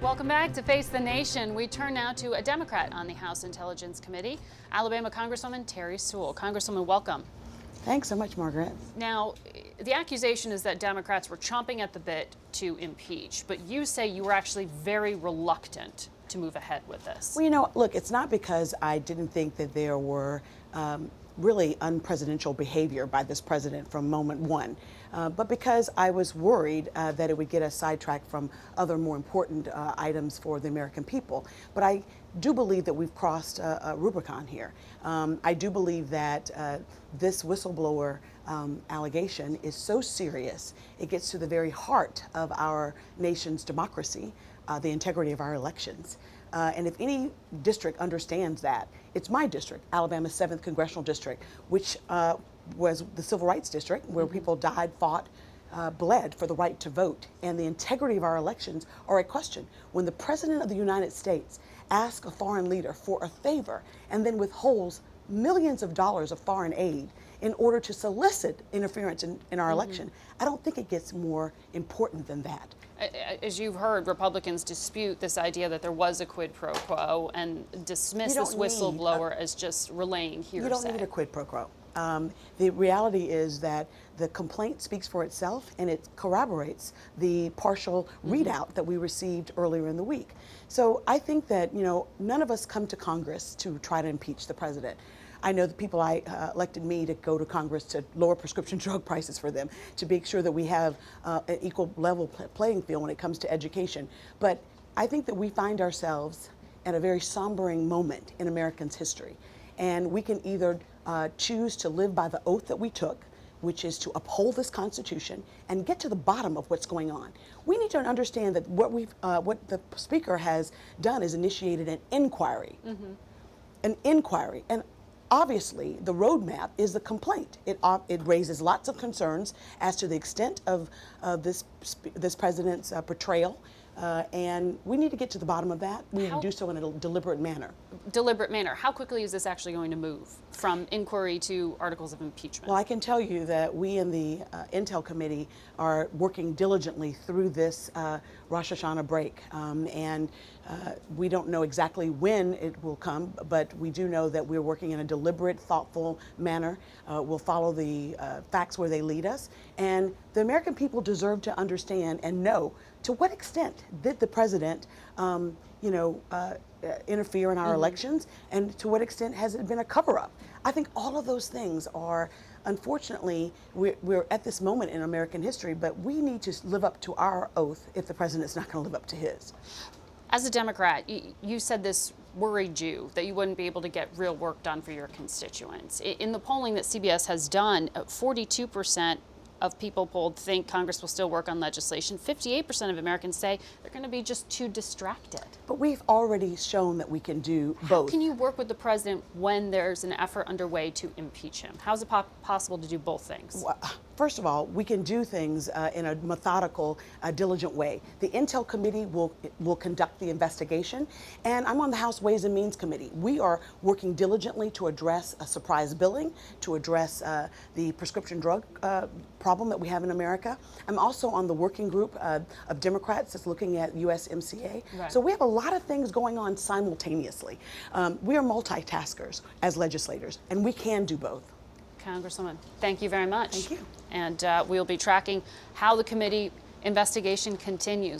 Welcome back to Face the Nation. We turn now to a Democrat on the House Intelligence Committee, Alabama Congresswoman Terri Sewell. Congresswoman, welcome. Thanks so much, Margaret. Now, the accusation is that Democrats were chomping at the bit to impeach, but you say you were actually very reluctant to move ahead with this. Well, you know, look, it's not because I didn't think that there were really unpresidential behavior by this president from moment one, but because I was worried that it would get us sidetracked from other more important items for the American people. But I do believe that we've crossed a Rubicon here. I do believe that this whistleblower allegation is so serious, it gets to the very heart of our nation's democracy, the integrity of our elections. And if any district understands that, it's my district, Alabama's 7th Congressional District, which was the Civil Rights District, where people died, fought, bled for the right to vote. And the integrity of our elections are at question. When the President of the United States asks a foreign leader for a favor and then withholds millions of dollars of foreign aid in order to solicit interference in our election, I don't think it gets more important than that. As you've heard, Republicans dispute this idea that there was a quid pro quo and dismiss this whistleblower as just relaying hearsay. You don't need a quid pro quo. The reality is that the complaint speaks for itself, and it corroborates the partial readout that we received earlier in the week. So I think that, you know, none of us come to Congress to try to impeach the president. I know the people elected me to go to Congress to lower prescription drug prices for them, to make sure that we have an equal level playing field when it comes to education. But I think that we find ourselves at a very sombering moment in Americans' history. And we can either choose to live by the oath that we took, which is to uphold this Constitution and get to the bottom of what's going on. We need to understand that what the Speaker has done is initiated an inquiry. An inquiry. And obviously, the roadmap is the complaint. It raises lots of concerns as to the extent of this president's portrayal, and we need to get to the bottom of that. We need to do so in a deliberate manner. Deliberate manner. How quickly is this actually going to move from inquiry to articles of impeachment? Well, I can tell you that we in the Intel Committee are working diligently through this Rosh Hashanah break, and we don't know exactly when it will come, but we do know that we're working in a deliberate, thoughtful manner. We'll follow the facts where they lead us, and the American people deserve to understand and know to what extent did the president interfere in our elections, and to what extent has it been a cover-up. I think all of those things are, unfortunately, we're at this moment in American history, but we need to live up to our oath if the president's not going to live up to his. As a Democrat, you said this worried you, that you wouldn't be able to get real work done for your constituents. In the polling that CBS has done, 42% of people polled think Congress will still work on legislation. 58% of Americans say they're going to be just too distracted. But we've already shown that we can do both. How can you work with the president when there's an effort underway to impeach him? How is it possible to do both things? Well, first of all, we can do things in a methodical, diligent way. The Intel Committee will conduct the investigation, and I'm on the House Ways and Means Committee. We are working diligently to address surprise billing, to address the prescription drug problem that we have in America. I'm also on the working group of Democrats that's looking at USMCA. Right. So we have a lot of things going on simultaneously. We are multitaskers as legislators, and we can do both. Congresswoman, thank you very much. Thank you. And we'll be tracking how the committee investigation continues.